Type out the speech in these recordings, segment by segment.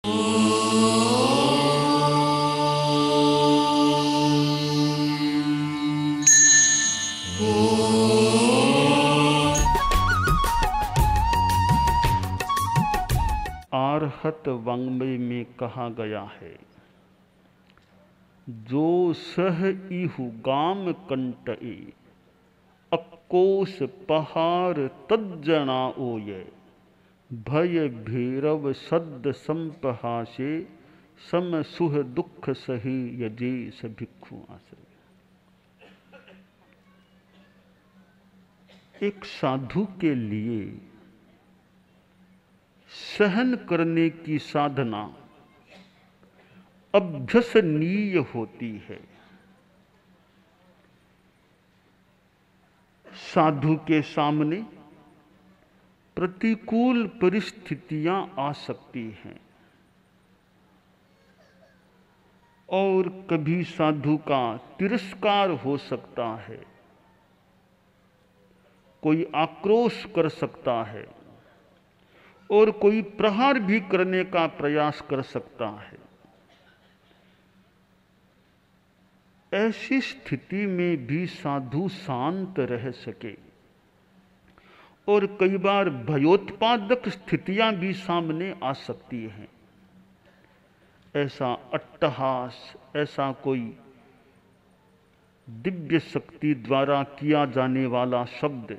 आर्हत वाङ्मय में कहा गया है, जो सह इहु गाम कंटए, अक्कोश पहार तज्जना ओये, भय भैरव सद्द संपहासे, सम सुह दुख सही यजे सभिक्षु आश्रय। एक साधु के लिए सहन करने की साधना अभ्यसनीय होती है। साधु के सामने प्रतिकूल परिस्थितियां आ सकती हैं और कभी साधु का तिरस्कार हो सकता है, कोई आक्रोश कर सकता है और कोई प्रहार भी करने का प्रयास कर सकता है। ऐसी स्थिति में भी साधु शांत रह सके और कई बार भयोत्पादक स्थितियां भी सामने आ सकती हैं। ऐसा अट्टहास, ऐसा कोई दिव्य शक्ति द्वारा किया जाने वाला शब्द,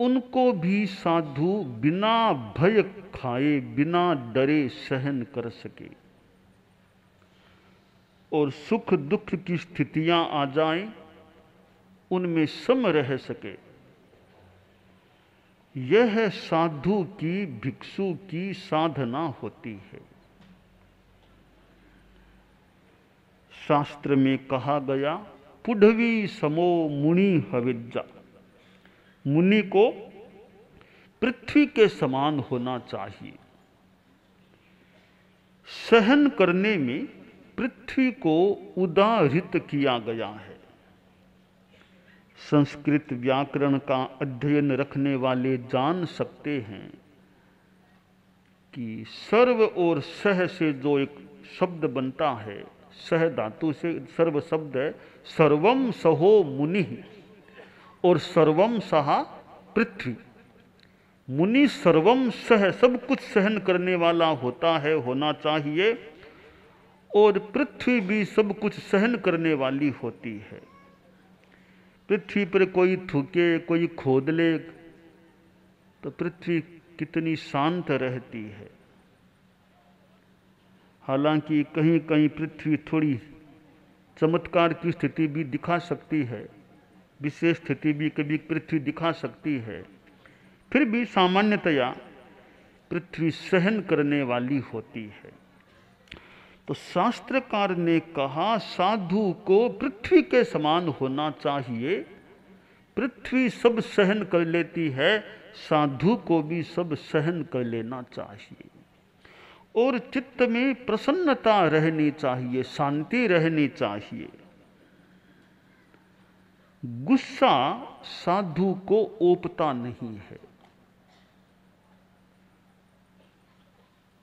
उनको भी साधु बिना भय खाए, बिना डरे सहन कर सके और सुख दुख की स्थितियां आ जाएं, उनमें सम रह सके। यह साधु की, भिक्षु की साधना होती है। शास्त्र में कहा गया, पुढ़वी समो मुनि हविज्जा। मुनि को पृथ्वी के समान होना चाहिए। सहन करने में पृथ्वी को उदाहृत किया गया है। संस्कृत व्याकरण का अध्ययन रखने वाले जान सकते हैं कि सर्व और सह से जो एक शब्द बनता है, सह धातु से सर्व शब्द है, सर्वम सहो मुनि और सर्वम सहा पृथ्वी। मुनि सर्वम सह, सब कुछ सहन करने वाला होता है, होना चाहिए, और पृथ्वी भी सब कुछ सहन करने वाली होती है। पृथ्वी पर कोई थूके, कोई खोद ले तो पृथ्वी कितनी शांत रहती है। हालांकि कहीं कहीं पृथ्वी थोड़ी चमत्कार की स्थिति भी दिखा सकती है, विशेष स्थिति भी कभी पृथ्वी दिखा सकती है, फिर भी सामान्यतया पृथ्वी सहन करने वाली होती है। तो शास्त्रकार ने कहा, साधु को पृथ्वी के समान होना चाहिए। पृथ्वी सब सहन कर लेती है, साधु को भी सब सहन कर लेना चाहिए और चित्त में प्रसन्नता रहनी चाहिए, शांति रहनी चाहिए। गुस्सा साधु को ओपता नहीं है।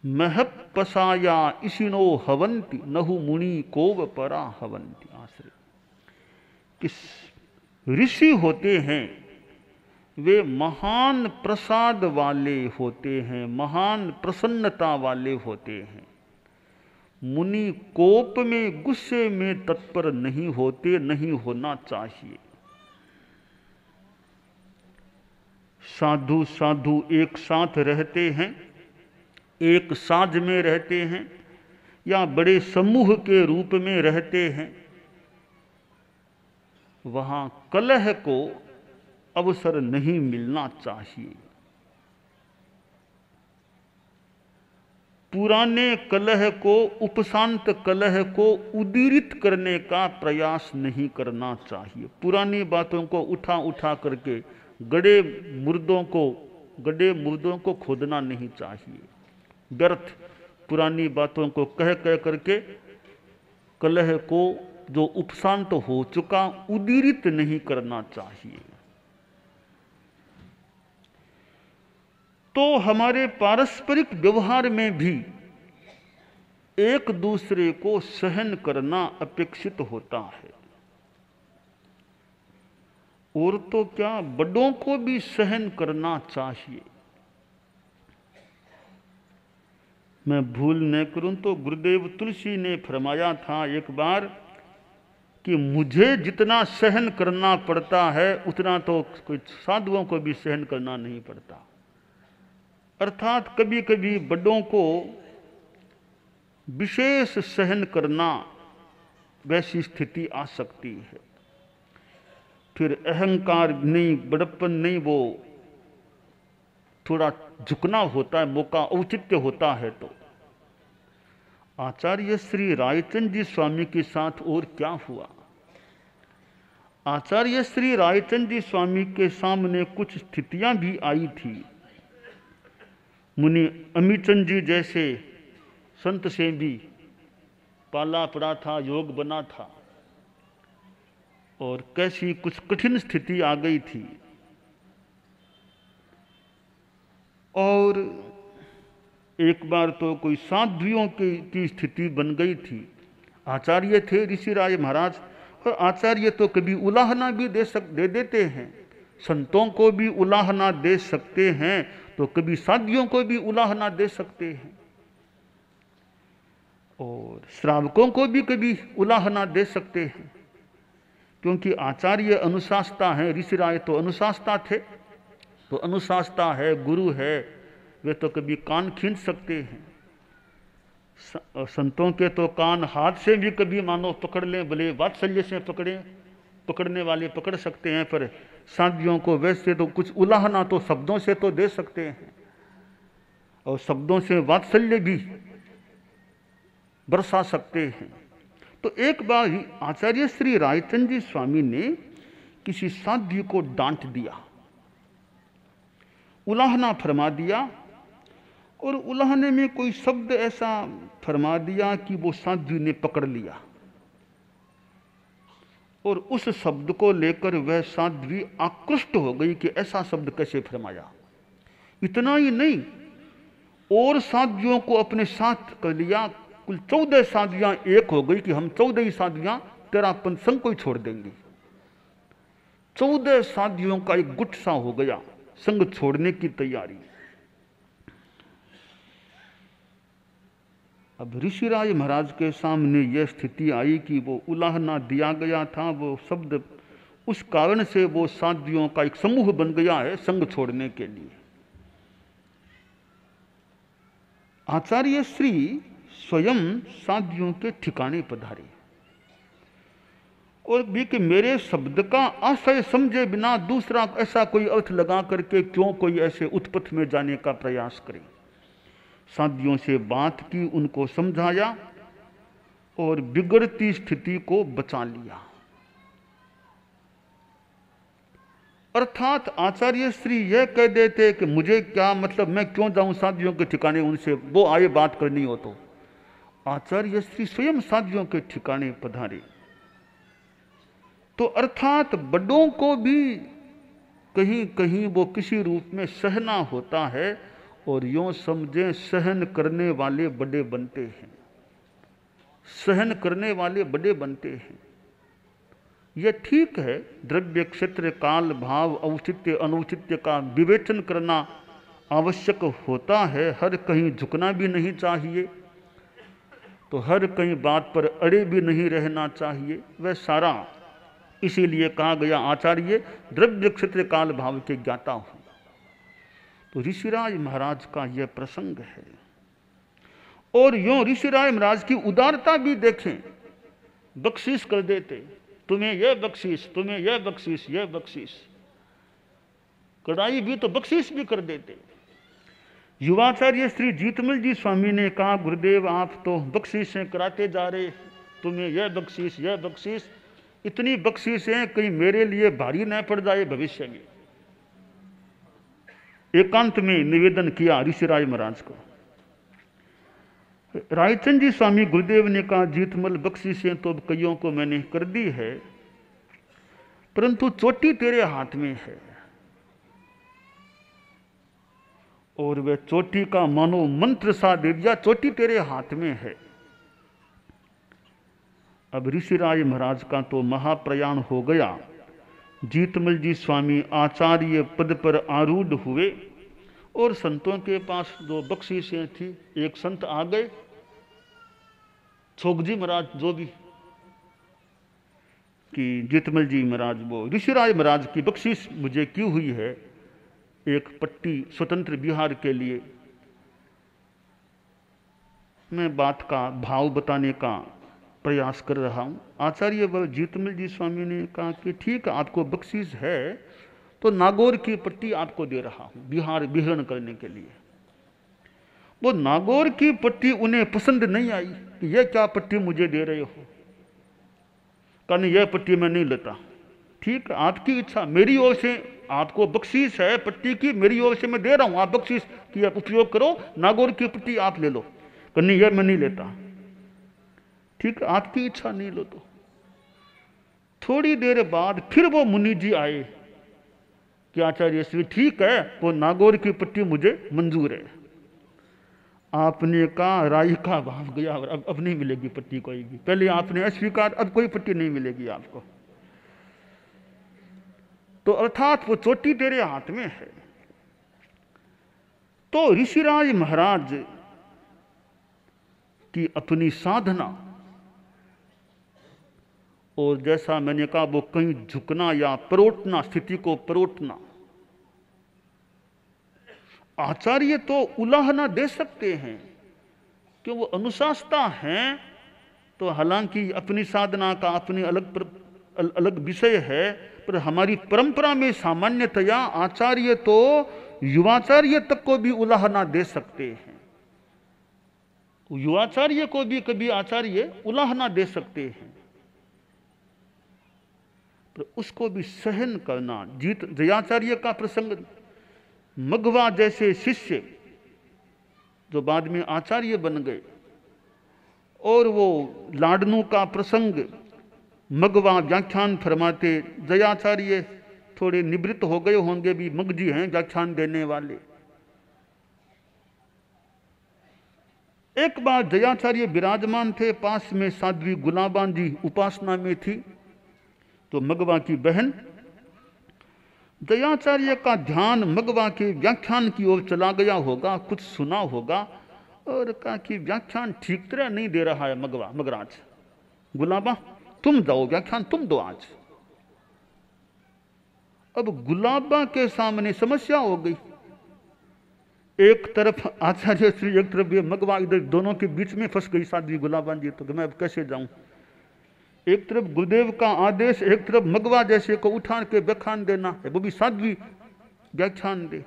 महप पसाया इसिनो हवंती नहु मुनि कोव परा हवंती। आश्रय किस ऋषि होते हैं, वे महान प्रसाद वाले होते हैं, महान प्रसन्नता वाले होते हैं। मुनि कोप में, गुस्से में तत्पर नहीं होते, नहीं होना चाहिए। साधु साधु एक साथ रहते हैं, एक साझ में रहते हैं या बड़े समूह के रूप में रहते हैं, वहां कलह को अवसर नहीं मिलना चाहिए। पुराने कलह को, उपशांत कलह को उदीरित करने का प्रयास नहीं करना चाहिए। पुरानी बातों को उठा उठा करके गड़े मुर्दों को खोदना नहीं चाहिए। व्यर्थ पुरानी बातों को कह कह करके कलह को, जो उपशांत हो चुका, उदीरित नहीं करना चाहिए। तो हमारे पारस्परिक व्यवहार में भी एक दूसरे को सहन करना अपेक्षित होता है। और तो क्या, बड़ों को भी सहन करना चाहिए। मैं भूल न करूं तो गुरुदेव तुलसी ने फरमाया था एक बार कि मुझे जितना सहन करना पड़ता है उतना तो कोई साधुओं को भी सहन करना नहीं पड़ता। अर्थात कभी कभी बड़ों को विशेष सहन करना वैसी स्थिति आ सकती है। फिर अहंकार नहीं, बड़प्पन नहीं, वो थोड़ा झुकना होता है, मौका औचित्य होता है। तो आचार्य श्री रायचंद जी स्वामी के साथ और क्या हुआ? आचार्य श्री रायचंद जी स्वामी के सामने कुछ स्थितियां भी आई थी। मुनि अमीचंद जी जैसे संत से भी पाला पड़ा था, योग बना था, और कैसी कुछ कठिन स्थिति आ गई थी। और एक बार तो कोई साध्वियों की स्थिति बन गई थी। आचार्य थे ऋषिराज महाराज, और आचार्य तो कभी उलाहना भी दे देते हैं, संतों को भी उलाहना दे सकते हैं, तो कभी साध्वियों को भी उलाहना दे सकते हैं, और श्रावकों को भी कभी उलाहना दे सकते हैं। क्योंकि आचार्य अनुशास्ता है, ऋषिराज तो अनुशास्ता थे, तो अनुशास्ता है, गुरु है, वे तो कभी कान खींच सकते हैं। संतों के तो कान हाथ से भी कभी मानो पकड़ लें, भले वात्सल्य से पकड़ने वाले पकड़ सकते हैं, पर साध्वियों को वैसे तो कुछ उलाहना तो शब्दों से तो दे सकते हैं, और शब्दों से वात्सल्य भी बरसा सकते हैं। तो एक बार आचार्य श्री रायचंद जी स्वामी ने किसी साध्वी को डांट दिया, उलाहना फरमा दिया, और उलाहने में कोई शब्द ऐसा फरमा दिया कि वो साध्वी ने पकड़ लिया, और उस शब्द को लेकर वह साध्वी आकृष्ट हो गई कि ऐसा शब्द कैसे फरमाया। इतना ही नहीं, और साध्वियों को अपने साथ कर लिया। कुल 14 साध्वियां एक हो गई कि हम 14 ही साध्वियां तेरा संग को ही छोड़ देंगी। 14 साध्वियों का एक गुट सा हो गया, संग छोड़ने की तैयारी। अब ऋषिराज महाराज के सामने यह स्थिति आई कि वो उलाहना दिया गया था, वो शब्द उस कारण से वो साध्वियों का एक समूह बन गया है संग छोड़ने के लिए। आचार्य श्री स्वयं साध्वियों के ठिकाने पधारे, और भी कि मेरे शब्द का आशय समझे बिना दूसरा ऐसा कोई अर्थ लगा करके क्यों कोई ऐसे उत्पथ में जाने का प्रयास करे। साध्वियों से बात की, उनको समझाया, और बिगड़ती स्थिति को बचा लिया। अर्थात आचार्य श्री यह कह देते कि मुझे क्या मतलब, मैं क्यों जाऊं साध्वियों के ठिकाने, उनसे वो आए बात करनी हो तो। आचार्य श्री स्वयं साध्वियों के ठिकाने पधारे। तो अर्थात बड़ों को भी कहीं कहीं वो किसी रूप में सहना होता है, और यूं समझें सहन करने वाले बड़े बनते हैं, सहन करने वाले बड़े बनते हैं। यह ठीक है, द्रव्य क्षेत्र काल भाव औचित्य अनुचित्य का विवेचन करना आवश्यक होता है। हर कहीं झुकना भी नहीं चाहिए, तो हर कहीं बात पर अड़े भी नहीं रहना चाहिए, वह सारा इसीलिए कहा गया आचार्य द्रव्य क्षेत्र काल भाव के ज्ञाता हो। तो ऋषिराज महाराज का यह प्रसंग है, और यूं ऋषिराज महाराज की उदारता भी देखें, बख्शीश कर देते, तुम्हें यह बख्शीश, तुम्हें यह बख्शीश, यह बख्शीश, कड़ाई भी तो बख्शीश भी कर देते। युवाचार्य श्री जीतमल जी स्वामी ने कहा, गुरुदेव आप तो बख्शीशें कराते जा रहे, तुम्हें यह बख्शीश, यह बख्शीश, इतनी बख्शीशें कहीं मेरे लिए भारी न पड़ जाए भविष्य में। एकांत में निवेदन किया ऋषिराज महाराज को। रायचंद जी स्वामी गुरुदेव ने कहा, जीतमल बख्शीशें तो कईयों को मैंने कर दी है, परंतु चोटी तेरे हाथ में है, और वे चोटी का मानो मंत्र सा दे दिया, चोटी तेरे हाथ में है। अब ऋषिराज महाराज का तो महाप्रयाण हो गया। जीतमल जी स्वामी आचार्य पद पर आरूढ़ हुए और संतों के पास दो बख्शीशें थी। एक संत आ गए, छोगजी महाराज जो भी, कि जीतमल जी महाराज वो ऋषिराज महाराज की बख्शीश मुझे की हुई है, एक पट्टी स्वतंत्र बिहार के लिए। मैं बात का भाव बताने का प्रयास कर रहा हूँ। आचार्य जीतमल जी स्वामी ने कहा कि ठीक है, आपको बख्शीश है तो नागौर की पट्टी आपको दे रहा हूँ बिहार विहरण करने के लिए। वो नागौर की पट्टी उन्हें पसंद नहीं आई कि यह क्या पट्टी मुझे दे रहे हो। कहने यह पट्टी मैं नहीं लेता। ठीक, आपकी इच्छा, मेरी ओर से आपको बख्शीश है पट्टी की, मेरी ओर से मैं दे रहा हूँ, आप बख्शीश की आप उपयोग करो, नागौर की पट्टी आप ले लो। कहने यह मैं नहीं लेता। ठीक, आपकी इच्छा, नहीं लो तो। थोड़ी देर बाद फिर वो मुनि जी आए कि आचार्य श्री ठीक है, वो नागौर की पट्टी मुझे मंजूर है। आपने कहा राई का भाव गया, अब नहीं मिलेगी पट्टी कोई भी। पहले आपने अस्वीकार, अब कोई पट्टी नहीं मिलेगी आपको। तो अर्थात वो चोटी तेरे हाथ में है। तो ऋषिराज महाराज की अपनी साधना, और जैसा मैंने कहा वो कहीं झुकना या परोटना, स्थिति को परोटना। आचार्य तो उलाहना दे सकते हैं कि वो अनुशासता हैं, तो हालांकि अपनी साधना का अपनी अलग विषय है, पर हमारी परंपरा में सामान्यतया आचार्य तो युवाचार्य तक को भी उलाहना दे सकते हैं। युवाचार्य को भी कभी आचार्य उलाहना दे सकते हैं, पर उसको भी सहन करना। जयाचार्य का प्रसंग, मघवा जैसे शिष्य जो बाद में आचार्य बन गए, और वो लाडनू का प्रसंग, मघवा व्याख्यान फरमाते, जयाचार्य थोड़े निवृत्त हो गए होंगे, भी मगजी हैं व्याख्यान देने वाले। एक बार जयाचार्य विराजमान थे, पास में साध्वी गुलाबान जी उपासना में थी। तो मघवा की बहन, जयाचार्य का ध्यान मघवा के व्याख्यान की ओर चला गया होगा, कुछ सुना होगा, और कहा कि व्याख्यान ठीक तरह नहीं दे रहा है मगराज, गुलाबा तुम जाओ व्याख्यान, तुम दो आज। अब गुलाबा के सामने समस्या हो गई। एक तरफ आचार्य श्री, एक तरफ ये मघवा, इधर दोनों के बीच में फंस गई साध्वी गुलाबान जी। तो मैं अब कैसे जाऊं? एक तरफ गुरुदेव का आदेश, एक तरफ मघवा जैसे को उठा के व्याख्यान देना है, वो भी साध्वी व्याख्यान दे।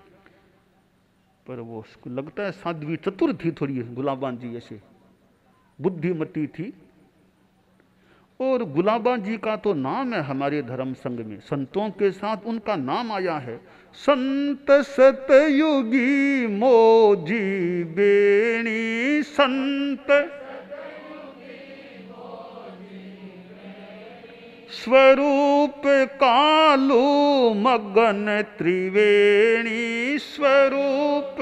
पर वो उसको लगता है साध्वी चतुर थी थोड़ी, गुलाबान जी ऐसे बुद्धिमती थी। और गुलाबान जी का तो नाम है हमारे धर्म संघ में, संतों के साथ उनका नाम आया है, संत सतयुगी मोजी बेणी, संत स्वरूप कालू मगन त्रिवेणी, स्वरूप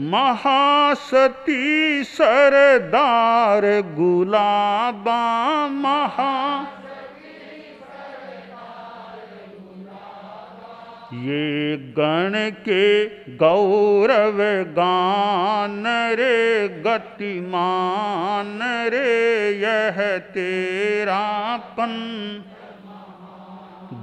महासती सरदार गुलाबा, ये गण के गौरव गान रे, गतिमान रे यह तेरापन,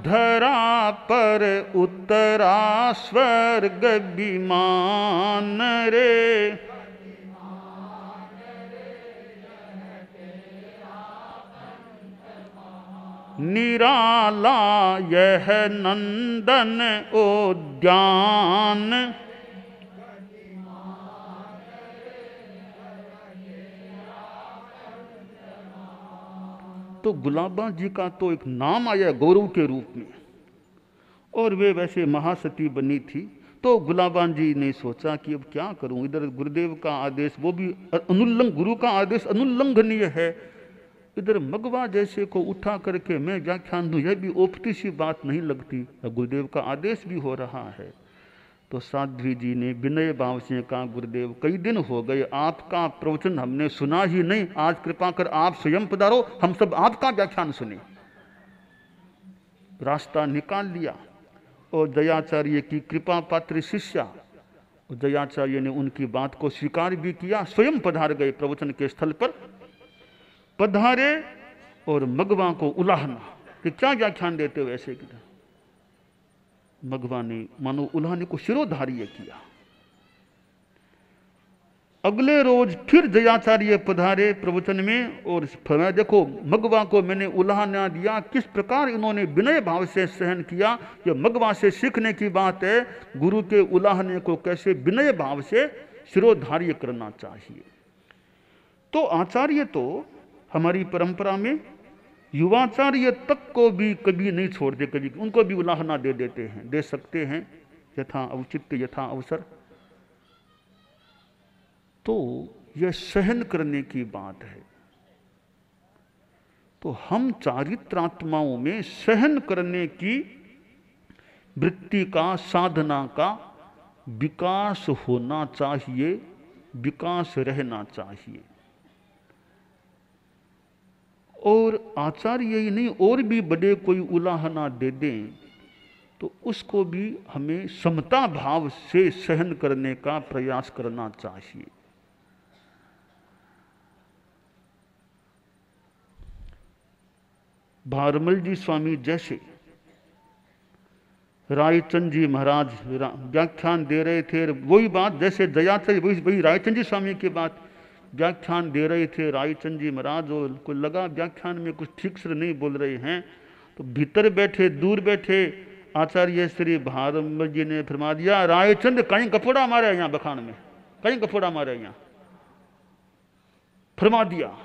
धरा पर उतरा स्वर्ग विमान रे। निराला यह नंदन उद्यान, तो गुलाबा जी का तो एक नाम आया गौरव के रूप में, और वे वैसे महासती बनी थी। तो गुलाबान जी ने सोचा कि अब क्या करूं, इधर गुरुदेव का आदेश, वो भी अनुल्लंघ, गुरु का आदेश अनुल्लंघनीय है, इधर मगवा जैसे को उठा करके मैं व्याख्यान दूं, यह भी ओपती सी बात नहीं लगती। गुरुदेव का आदेश भी हो रहा है। तो साध्वी जी ने विनय भाव से कहा, गुरुदेव कई दिन हो गए आपका प्रवचन हमने सुना ही नहीं, आज कृपा कर आप स्वयं पधारो, हम सब आपका व्याख्यान सुने। रास्ता निकाल लिया और दयाचार्य की कृपा पात्र शिष्या, दयाचार्य ने उनकी बात को स्वीकार भी किया, स्वयं पधार गए प्रवचन के स्थल पर। पधारे और मगवा को उलाहना कि क्या व्याख्यान देते हो ऐसे की। मगवा ने मानो उलाहने को शिरोधार्य किया। अगले रोज फिर दयाचार्य पधारे प्रवचन में और फरमाया, देखो मगवा को मैंने उलाहना दिया, किस प्रकार इन्होंने विनय भाव से सहन किया। यह मगवा से सीखने की बात है, गुरु के उलाहने को कैसे विनय भाव से शिरोधार्य करना चाहिए। तो आचार्य तो हमारी परंपरा में युवाचार्य तक को भी कभी नहीं छोड़ते, कभी उनको भी उलाहना दे देते हैं, दे सकते हैं यथा औचित्य यथा अवसर। तो यह सहन करने की बात है। तो हम चारित्रात्माओं में सहन करने की वृत्ति का, साधना का विकास होना चाहिए, विकास रहना चाहिए। और आचार्य ही नहीं और भी बड़े कोई उलाहना दे दें तो उसको भी हमें समता भाव से सहन करने का प्रयास करना चाहिए। भारमल जी स्वामी जैसे रायचंद जी महाराज व्याख्यान दे रहे थे, वही बात जैसे दयाचार्य वही रायचंद जी स्वामी की बात व्याख्यान दे रहे थे रायचंद जी महाराज, और को लगा व्याख्यान में कुछ ठीक से नहीं बोल रहे हैं, तो भीतर बैठे दूर बैठे आचार्य श्री भारमल जी ने फरमा दिया, रायचंद कहीं कपोड़ा मारे यहाँ बखान में, कहीं कपोड़ा मारे यहाँ, फरमा दिया।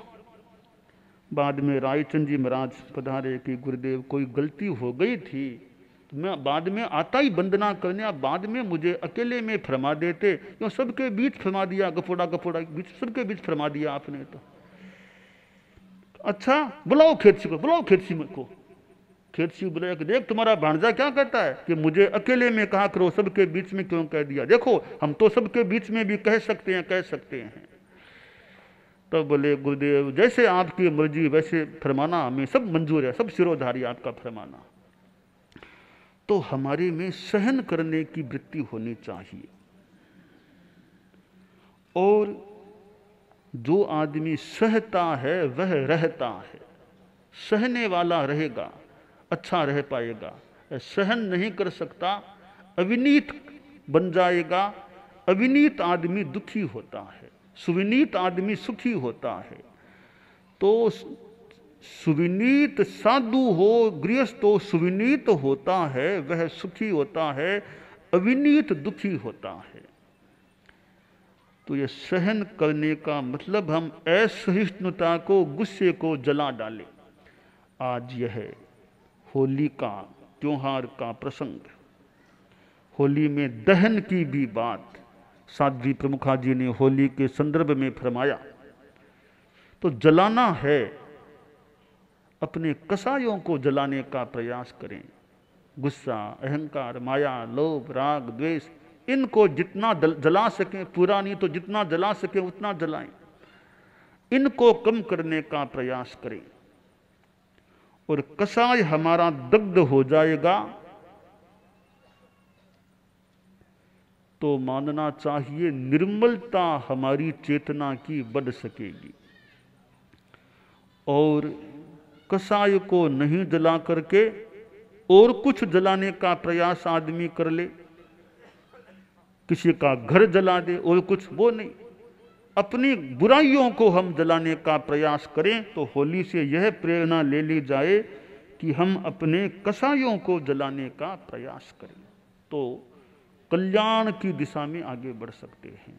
बाद में रायचंद जी महाराज पधारे कि गुरुदेव कोई गलती हो गई थी, तो मैं बाद में आता ही वंदना करने, आप बाद में मुझे अकेले में फरमा देते, क्यों सबके बीच फरमा दिया, गपोड़ा गपोड़ा बीच सबके बीच फरमा दिया आपने। तो अच्छा बुलाओ खेतसी को, बुलाओ खेतसी को। खेतसी बुलाया कि देख तुम्हारा भांजा क्या कहता है कि मुझे अकेले में कहा करो, सबके बीच में क्यों कह दिया। देखो हम तो सबके बीच में भी कह सकते हैं, कह सकते हैं। तो बोले गुरुदेव जैसे आपकी मर्जी वैसे फरमाना, हमें सब मंजूर है, सब सिरोधारी आपका फरमाना। तो हमारे में सहन करने की वृत्ति होनी चाहिए। और जो आदमी सहता है वह रहता है, सहने वाला रहेगा, अच्छा रह पाएगा। सहन नहीं कर सकता अविनीत बन जाएगा। अविनीत आदमी दुखी होता है, सुविनीत आदमी सुखी होता है। तो सुविनीत साधु हो, गृहस्थ हो, सुविनीत होता है वह सुखी होता है, अविनीत दुखी होता है। तो यह सहन करने का मतलब हम असहिष्णुता को, गुस्से को जला डालें। आज यह होली का त्योहार का प्रसंग, होली में दहन की भी बात साध्वी प्रमुखा जी ने होली के संदर्भ में फरमाया। तो जलाना है, अपने कसायों को जलाने का प्रयास करें। गुस्सा, अहंकार, माया, लोभ, राग, द्वेष, इनको जितना जला सकें, पूरा नहीं तो जितना जला सकें उतना जलाएं। इनको कम करने का प्रयास करें। और कसाय हमारा दग्ध हो जाएगा तो मानना चाहिए निर्मलता हमारी चेतना की बढ़ सकेगी। और कसाय को नहीं जला करके और कुछ जलाने का प्रयास आदमी कर ले, किसी का घर जला दे और कुछ, वो नहीं, अपनी बुराइयों को हम जलाने का प्रयास करें। तो होली से यह प्रेरणा ले ली जाए कि हम अपने कसायों को जलाने का प्रयास करें, तो कल्याण की दिशा में आगे बढ़ सकते हैं।